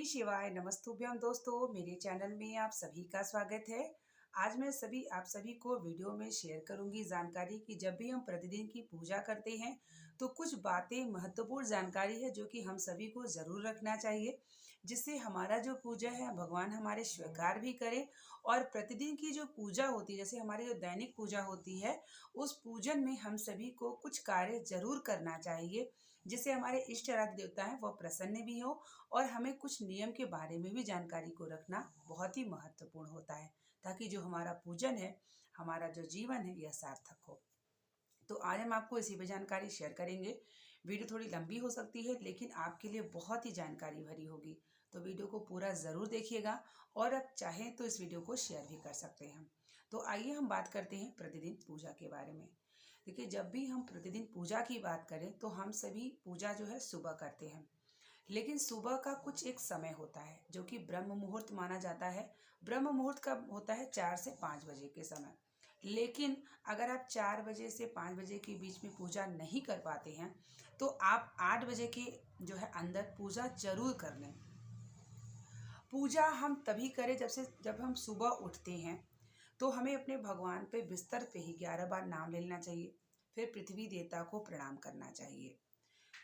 श्री शिवाय नमस्तुभ्यम दोस्तों, मेरे चैनल में आप सभी का स्वागत है। आज मैं आप सभी को वीडियो में शेयर करूंगी जानकारी कि जब भी हम प्रतिदिन की पूजा करते हैं तो कुछ बातें महत्वपूर्ण जानकारी है जो कि हम सभी को ज़रूर रखना चाहिए, जिससे हमारा जो पूजा है भगवान हमारे स्वीकार भी करे। और प्रतिदिन की जो पूजा होती है, जैसे हमारी जो दैनिक पूजा होती है, उस पूजन में हम सभी को कुछ कार्य जरूर करना चाहिए, जिससे हमारे इष्ट आराध्य देवता हैं वह प्रसन्न भी हो। और हमें कुछ नियम के बारे में भी जानकारी को रखना बहुत ही महत्वपूर्ण होता है, ताकि जो हमारा पूजन है, हमारा जो जीवन है, यह सार्थक हो। तो आज हम आपको इसी पे जानकारी शेयर करेंगे। वीडियो थोड़ी लंबी हो सकती है, लेकिन आपके लिए बहुत ही जानकारी भरी होगी। तो वीडियो को पूरा ज़रूर देखिएगा, और आप चाहें तो इस वीडियो को शेयर भी कर सकते हैं। तो आइए हम बात करते हैं प्रतिदिन पूजा के बारे में। देखिए, जब भी हम प्रतिदिन पूजा की बात करें तो हम सभी पूजा जो है सुबह करते हैं, लेकिन सुबह का कुछ एक समय होता है जो कि ब्रह्म मुहूर्त माना जाता है। ब्रह्म मुहूर्त कब होता है? 4 से 5 बजे के समय। लेकिन अगर आप 4 बजे से 5 बजे के बीच में पूजा नहीं कर पाते हैं तो आप 8 बजे के जो है अंदर पूजा जरूर कर लें। पूजा हम तभी करें जब हम सुबह उठते हैं तो हमें अपने भगवान पे बिस्तर पे ही 11 बार नाम लेना चाहिए। फिर पृथ्वी देवता को प्रणाम करना चाहिए।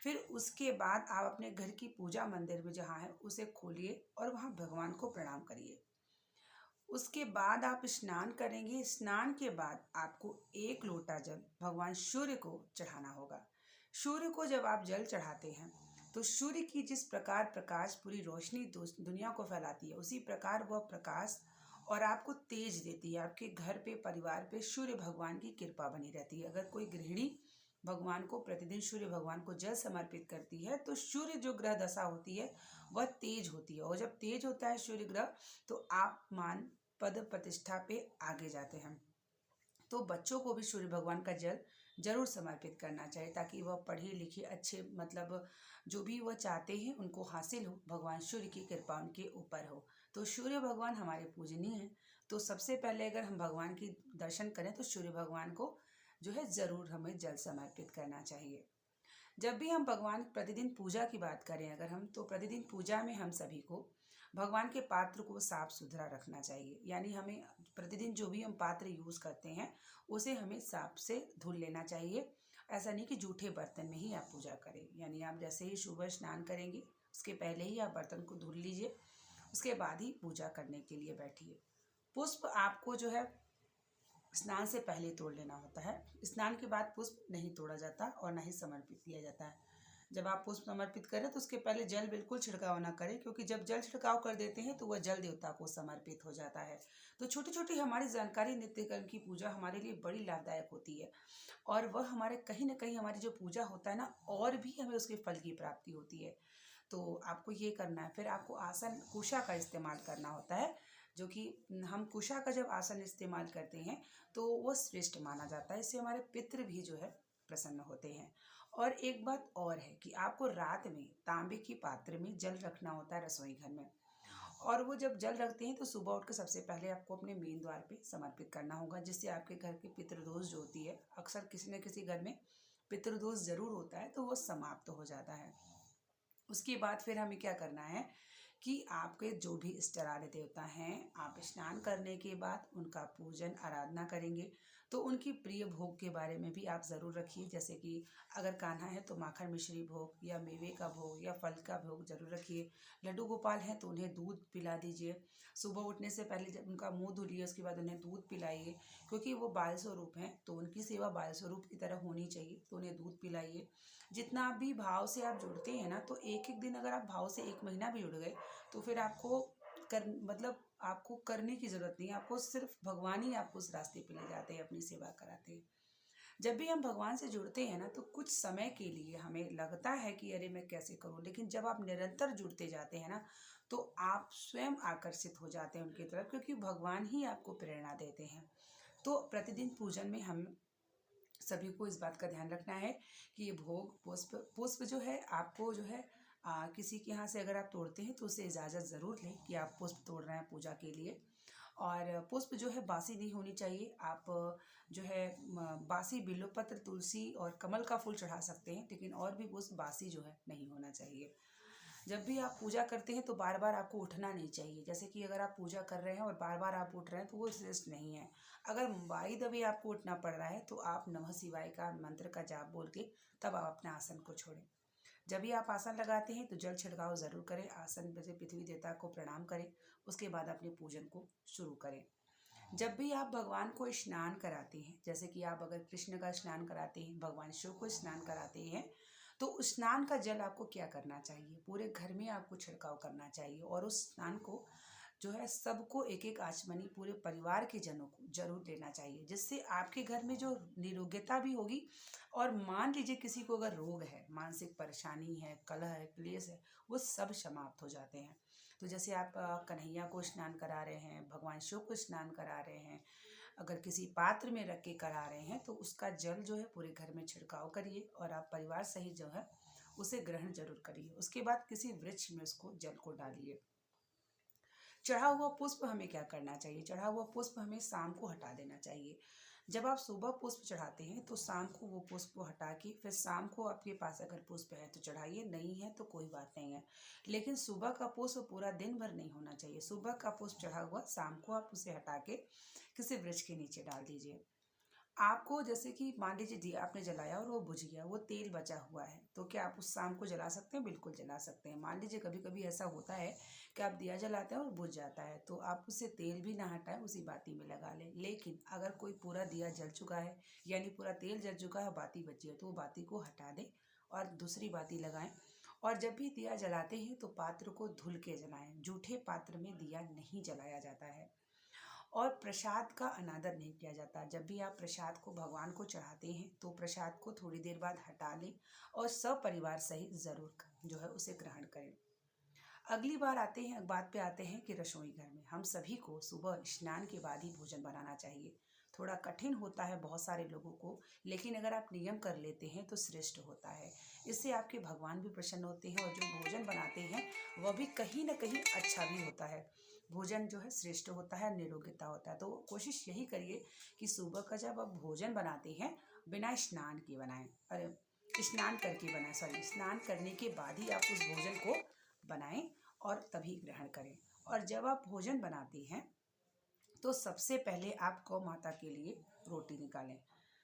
फिर उसके बाद आप अपने घर की पूजा मंदिर में जहाँ है उसे खोलिए और वहाँ भगवान को प्रणाम करिए। उसके बाद आप स्नान करेंगे। स्नान के बाद आपको 1 लोटा जल भगवान सूर्य को चढ़ाना होगा। सूर्य को जब आप जल चढ़ाते हैं तो सूर्य की जिस प्रकार प्रकाश पूरी रोशनी दुनिया को फैलाती है, उसी प्रकार वह प्रकाश और आपको तेज देती है। आपके घर पे, परिवार पे सूर्य भगवान की कृपा बनी रहती है। अगर कोई गृहिणी भगवान को प्रतिदिन सूर्य भगवान को जल समर्पित करती है तो सूर्य जो ग्रह दशा होती है वह तेज होती है, और जब तेज होता है सूर्य ग्रह तो आप मान पद प्रतिष्ठा पे आगे जाते हैं। तो बच्चों को भी सूर्य भगवान का जल जरूर समर्पित करना चाहिए, ताकि वह पढ़े लिखे अच्छे, मतलब जो भी वह चाहते हैं उनको हासिल हो, भगवान सूर्य की कृपा उनके ऊपर हो। तो सूर्य भगवान हमारे पूजनीय हैं। तो सबसे पहले अगर हम भगवान की दर्शन करें तो सूर्य भगवान को जो है ज़रूर हमें जल समर्पित करना चाहिए। जब भी हम भगवान प्रतिदिन पूजा की बात करें अगर हम, तो प्रतिदिन पूजा में हम सभी को भगवान के पात्र को साफ सुथरा रखना चाहिए। यानी हमें प्रतिदिन जो भी हम पात्र यूज़ करते हैं उसे हमें साफ से धुल लेना चाहिए। ऐसा नहीं कि जूठे बर्तन में ही आप पूजा करें। यानी आप जैसे ही सुबह स्नान करेंगे उसके पहले ही आप बर्तन को धुल लीजिए, उसके बाद ही पूजा करने के लिए बैठिए। पुष्प आपको जो है स्नान से पहले तोड़ लेना होता है। स्नान के बाद पुष्प नहीं तोड़ा जाता और ना ही समर्पित किया जाता है। जब आप पुष्प समर्पित करें तो उसके पहले जल बिल्कुल छिड़काव ना करें, क्योंकि जब जल छिड़काव कर देते हैं तो वह जल देवता को समर्पित हो जाता है। तो छोटी छोटी हमारी जानकारी नित्य कर्म की पूजा हमारे लिए बड़ी लाभदायक होती है, और वह हमारे कहीं ना कहीं हमारी जो पूजा होता है ना, और भी हमें उसके फल की प्राप्ति होती है। तो आपको ये करना है। फिर आपको आसन कुशा का इस्तेमाल करना होता है, जो कि हम कुशा का जब आसन इस्तेमाल करते हैं तो वो श्रेष्ठ माना जाता है। इससे हमारे पितृ भी जो है प्रसन्न होते हैं। और एक बात और है कि आपको रात में तांबे की पात्र में जल रखना होता है रसोई घर में, और वो जब जल रखते हैं तो सुबह उठ कर सबसे पहले आपको अपने मेन द्वार पे समर्पित करना होगा, जिससे आपके घर के पितृदोष जो होती है, अक्सर किसी न किसी घर में पितृदोष जरूर होता है, तो वो समाप्त हो जाता है। उसके बाद फिर हमें क्या करना है कि आपके जो भी इष्ट आराध्य देवता हैं, आप स्नान करने के बाद उनका पूजन आराधना करेंगे तो उनकी प्रिय भोग के बारे में भी आप ज़रूर रखिए। जैसे कि अगर कान्हा है तो माखन मिश्री भोग या मेवे का भोग या फल का भोग जरूर रखिए। लड्डू गोपाल हैं तो उन्हें दूध पिला दीजिए। सुबह उठने से पहले जब उनका मुंह धुलिए उसके बाद उन्हें दूध पिलाइए, क्योंकि वो बाल स्वरूप हैं तो उनकी सेवा बाल स्वरूप की तरह होनी चाहिए, तो उन्हें दूध पिलाइए। जितना भी भाव से आप जुड़ते हैं ना, तो एक एक दिन अगर आप भाव से 1 महीना भी जुड़ गए तो फिर आपको आपको करने की ज़रूरत नहीं है। आपको सिर्फ भगवान ही आपको उस रास्ते पे ले जाते हैं, अपनी सेवा कराते हैं। जब भी हम भगवान से जुड़ते हैं ना, तो कुछ समय के लिए हमें लगता है कि अरे मैं कैसे करूं, लेकिन जब आप निरंतर जुड़ते जाते हैं ना तो आप स्वयं आकर्षित हो जाते हैं उनकी तरफ, क्योंकि भगवान ही आपको प्रेरणा देते हैं। तो प्रतिदिन पूजन में हम सभी को इस बात का ध्यान रखना है कि ये भोग पुष्प जो है आपको जो है किसी के यहाँ से अगर आप तोड़ते हैं तो उसे इजाज़त ज़रूर लें कि आप पुष्प तोड़ रहे हैं पूजा के लिए। और पुष्प जो है बासी नहीं होनी चाहिए। आप जो है बासी बिल्वपत्र, तुलसी और कमल का फूल चढ़ा सकते हैं, लेकिन और भी पुष्प बासी जो है नहीं होना चाहिए। जब भी आप पूजा करते हैं तो बार बार आपको उठना नहीं चाहिए। जैसे कि अगर आप पूजा कर रहे हैं और बार बार आप उठ रहे हैं तो वो श्रेष्ठ नहीं है। अगर बाई द वे आपको उठना पड़ रहा है तो आप नमः शिवाय का मंत्र का जाप बोल के तब आप अपने आसन को छोड़ें। जब भी आप आसन लगाते हैं तो जल छिड़काव ज़रूर करें, आसन पे से पृथ्वी देवता को प्रणाम करें, उसके बाद अपने पूजन को शुरू करें। जब भी आप भगवान को स्नान कराते हैं, जैसे कि आप अगर कृष्ण का स्नान कराते हैं, भगवान शिव को स्नान कराते हैं, तो उस स्नान का जल आपको क्या करना चाहिए, पूरे घर में आपको छिड़काव करना चाहिए और उस स्नान को जो है सबको एक एक आचमनी पूरे परिवार के जनों को जरूर लेना चाहिए, जिससे आपके घर में जो निरोग्यता भी होगी। और मान लीजिए किसी को अगर रोग है, मानसिक परेशानी है, कलह है, क्लेश है, वो सब समाप्त हो जाते हैं। तो जैसे आप कन्हैया को स्नान करा रहे हैं, भगवान शिव को स्नान करा रहे हैं, अगर किसी पात्र में रख के करा रहे हैं तो उसका जल जो है पूरे घर में छिड़काव करिए और आप परिवार सहित जो है उसे ग्रहण जरूर करिए। उसके बाद किसी वृक्ष में उसको जल को डालिए। चढ़ा हुआ पुष्प हमें क्या करना चाहिए, चढ़ा हुआ पुष्प हमें शाम को हटा देना चाहिए। जब आप सुबह पुष्प चढ़ाते हैं तो शाम को वो पुष्प को हटा के फिर शाम को आपके पास अगर पुष्प है तो चढ़ाइए, नहीं है तो कोई बात नहीं है। लेकिन सुबह का पुष्प पूरा दिन भर नहीं होना चाहिए। सुबह का पुष्प चढ़ा हुआ शाम को आप उसे हटा के किसी वृक्ष के नीचे डाल दीजिए। आपको जैसे कि मान लीजिए दिया आपने जलाया और वो बुझ गया, वो तेल बचा हुआ है, तो क्या आप उस शाम को जला सकते हैं? बिल्कुल जला सकते हैं। मान लीजिए कभी कभी ऐसा होता है कि आप दिया जलाते हैं और बुझ जाता है, तो आप उससे तेल भी ना हटाएं, उसी बाती में लगा लें। लेकिन अगर कोई पूरा दिया जल चुका है, यानी पूरा तेल जल चुका है, बाती बची है, तो वो बाती को हटा दें और दूसरी बाती लगाएं। और जब भी दिया जलाते हैं तो पात्र को धुल के जलाएं। जूठे पात्र में दिया नहीं जलाया जाता है। और प्रसाद का अनादर नहीं किया जाता। जब भी आप प्रसाद को भगवान को चढ़ाते हैं तो प्रसाद को थोड़ी देर बाद हटा लें और सब परिवार सहित ज़रूर जो है उसे ग्रहण करें। अगली बात पे आते हैं कि रसोई घर में हम सभी को सुबह स्नान के बाद ही भोजन बनाना चाहिए। थोड़ा कठिन होता है बहुत सारे लोगों को, लेकिन अगर आप नियम कर लेते हैं तो श्रेष्ठ होता है। इससे आपके भगवान भी प्रसन्न होते हैं और जो भोजन बनाते हैं वह भी कहीं ना कहीं अच्छा भी होता है। भोजन जो है श्रेष्ठ होता है, निरोगिता होता है। तो कोशिश यही करिए कि सुबह का जब आप भोजन बनाते हैं बिना स्नान के बनाएं, अरे स्नान करके बनाएं, सॉरी, स्नान करने के बाद ही आप उस भोजन को बनाएं और तभी ग्रहण करें। और जब आप भोजन बनाते हैं तो सबसे पहले आप गौ माता के लिए रोटी निकालें।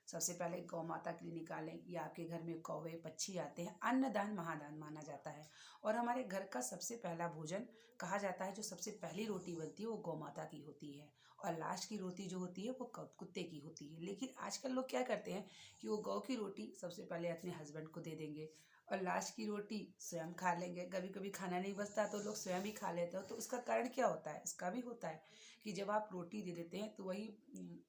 सबसे पहले गौ माता के लिए निकालें, या आपके घर में कौवे पक्षी आते हैं, अन्नदान महादान माना जाता है। और हमारे घर का सबसे पहला भोजन कहा जाता है, जो सबसे पहली रोटी बनती है वो गौ माता की होती है और लास्ट की रोटी जो होती है वो कुत्ते की होती है। लेकिन आजकल लोग क्या करते हैं कि वो गौ की रोटी सबसे पहले अपने हस्बैंड को दे देंगे और लास्ट की रोटी स्वयं खा लेंगे। कभी कभी खाना नहीं बचता तो लोग स्वयं ही खा लेते हो। तो उसका कारण क्या होता है? इसका भी होता है कि जब आप रोटी दे देते हैं तो वही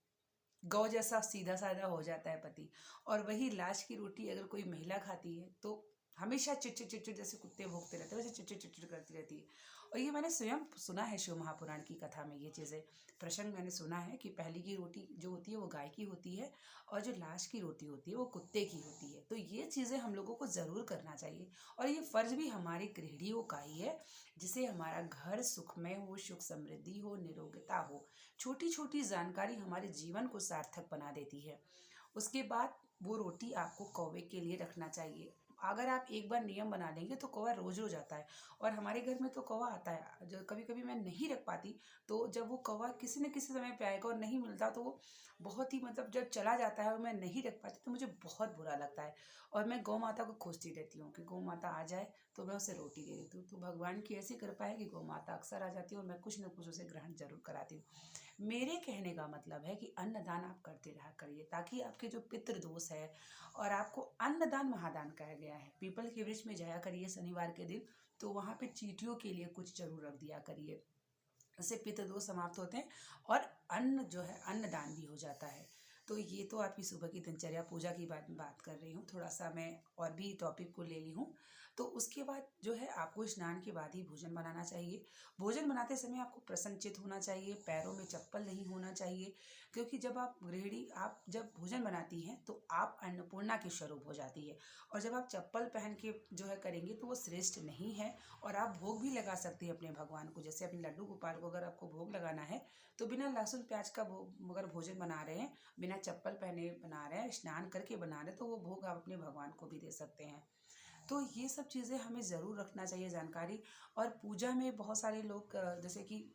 गौ जैसा सीधा साधा हो जाता है पति, और वही लास्ट की रोटी अगर कोई महिला खाती है तो हमेशा चिटचिट चिटचिट, जैसे कुत्ते भौंकते रहते हैं वैसे चिटचिट चिटचिट करती रहती है। और ये मैंने स्वयं सुना है, शिव महापुराण की कथा में ये चीज़ें प्रसंग मैंने सुना है कि पहली की रोटी जो होती है वो गाय की होती है और जो लास्ट की रोटी होती है वो कुत्ते की होती है। तो ये चीज़ें हम लोगों को ज़रूर करना चाहिए और ये फ़र्ज भी हमारी गृहिणियों का ही है, जिससे हमारा घर सुखमय हो, सुख समृद्धि हो, निरोगता हो। छोटी छोटी जानकारी हमारे जीवन को सार्थक बना देती है। उसके बाद वो रोटी आपको कौवे के लिए रखना चाहिए। अगर आप एक बार नियम बना लेंगे तो कौवा रोज रोज आता है। और हमारे घर में तो कौवा आता है, जो कभी कभी मैं नहीं रख पाती, तो जब वो कौवा किसी न किसी समय पे आएगा और नहीं मिलता तो वो बहुत ही, मतलब जब चला जाता है और मैं नहीं रख पाती तो मुझे बहुत बुरा लगता है। और मैं गौ माता को खोजती रहती हूँ कि गौ माता आ जाए तो मैं उसे रोटी दे देती हूँ। तो भगवान की ऐसी कृपा है कि गौ माता अक्सर आ जाती है और मैं कुछ न कुछ उसे ग्रहण जरूर कराती हूँ। मेरे कहने का मतलब है कि अन्नदान आप करते रहा करिए, ताकि आपके जो पितृ दोष है, और आपको अन्नदान महादान कहा गया है। पीपल के वृक्ष में जाया करिए शनिवार के दिन, तो वहाँ पे चींटियों के लिए कुछ जरूर रख दिया करिए। इससे पितृ दोष समाप्त होते हैं और अन्न जो है अन्नदान भी हो जाता है। तो ये तो आपकी सुबह की दिनचर्या पूजा की बात कर रही हूँ। थोड़ा सा मैं और भी टॉपिक को ले ली हूँ। तो उसके बाद जो है आपको स्नान के बाद ही भोजन बनाना चाहिए। भोजन बनाते समय आपको प्रसन्नचित होना चाहिए, पैरों में चप्पल नहीं होना चाहिए, क्योंकि जब आप गृहिणी आप जब भोजन बनाती हैं तो आप अन्नपूर्णा के स्वरूप हो जाती है। और जब आप चप्पल पहन के जो है करेंगे तो वो श्रेष्ठ नहीं है। और आप भोग भी लगा सकते हैं अपने भगवान को, जैसे अपने लड्डू गोपाल को अगर आपको भोग लगाना है तो बिना लहसुन प्याज का भोग, अगर भोजन बना रहे हैं, बिना चप्पल पहने बना रहे हैं, स्नान करके बना रहे हैं, तो वो भोग आप अपने भगवान को भी दे सकते हैं। तो ये सब चीज़ें हमें ज़रूर रखना चाहिए जानकारी। और पूजा में बहुत सारे लोग जैसे कि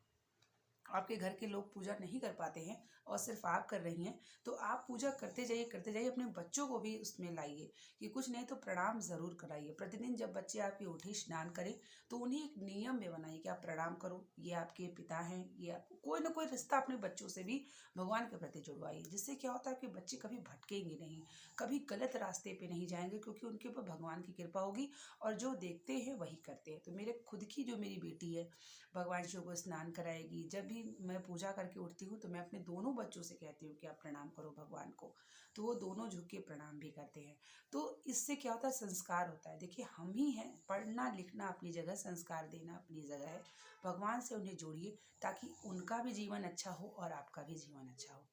आपके घर के लोग पूजा नहीं कर पाते हैं और सिर्फ आप कर रही हैं, तो आप पूजा करते जाइए, अपने बच्चों को भी उसमें लाइए कि कुछ नहीं तो प्रणाम ज़रूर कराइए। प्रतिदिन जब बच्चे आपके उठे स्नान करें तो उन्हें एक नियम में बनाइए कि आप प्रणाम करो, ये आपके पिता हैं, ये आप कोई ना कोई रिश्ता अपने बच्चों से भी भगवान के प्रति जुड़वाइए। जिससे क्या होता है कि बच्चे कभी भटकेंगे नहीं, कभी गलत रास्ते पे नहीं जाएंगे, क्योंकि उनके ऊपर भगवान की कृपा होगी और जो देखते हैं वही करते हैं। तो मेरे खुद की जो मेरी बेटी है भगवान शिव को स्नान कराएगी, जब भी मैं पूजा करके उठती हूँ तो मैं अपने दोनों बच्चों से कहती हूँ कि आप प्रणाम करो भगवान को, तो वो दोनों झुक के प्रणाम भी करते हैं। तो इससे क्या होता है, संस्कार होता है। देखिए हम ही हैं, पढ़ना लिखना अपनी जगह, संस्कार देना अपनी जगह है। भगवान से उन्हें जोड़िए ताकि उनका भी जीवन अच्छा हो और आपका भी जीवन अच्छा हो।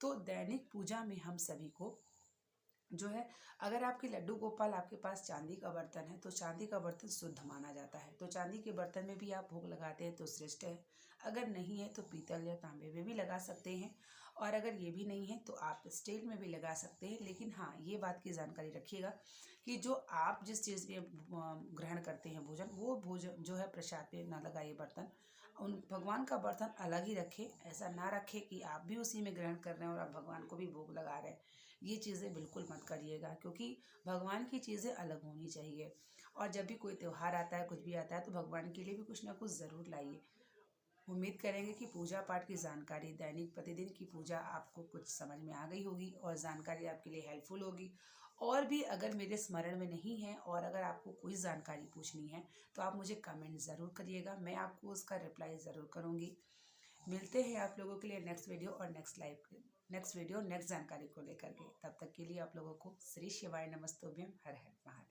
तो दैनिक पूजा में हम सभी को जो है, अगर आपके लड्डू गोपाल आपके पास चांदी का बर्तन है तो चांदी का बर्तन शुद्ध माना जाता है, तो चांदी के बर्तन में भी आप भोग लगाते हैं तो श्रेष्ठ है। अगर नहीं है तो पीतल या तांबे में भी लगा सकते हैं, और अगर ये भी नहीं है तो आप स्टील में भी लगा सकते हैं। लेकिन हाँ, ये बात की जानकारी रखिएगा कि जो आप जिस चीज़ में ग्रहण करते हैं भोजन, वो भोजन जो है प्रसाद पे ना लगाइए बर्तन। उन भगवान का बर्तन अलग ही रखें, ऐसा ना रखें कि आप भी उसी में ग्रहण कर रहे हैं और आप भगवान को भी भोग लगा रहे हैं। ये चीज़ें बिल्कुल मत करिएगा, क्योंकि भगवान की चीज़ें अलग होनी चाहिए। और जब भी कोई त्यौहार आता है, कुछ भी आता है, तो भगवान के लिए भी कुछ ना कुछ ज़रूर लाइए। उम्मीद करेंगे कि पूजा पाठ की जानकारी, दैनिक प्रतिदिन की पूजा आपको कुछ समझ में आ गई होगी और जानकारी आपके लिए हेल्पफुल होगी। और भी अगर मेरे स्मरण में नहीं है और अगर आपको कोई जानकारी पूछनी है तो आप मुझे कमेंट ज़रूर करिएगा, मैं आपको उसका रिप्लाई ज़रूर करूँगी। मिलते हैं आप लोगों के लिए नेक्स्ट वीडियो और नेक्स्ट जानकारी को लेकर के। तब तक के लिए आप लोगों को श्री शिवाय नमस्तुभ्यम, हर हर महादेव।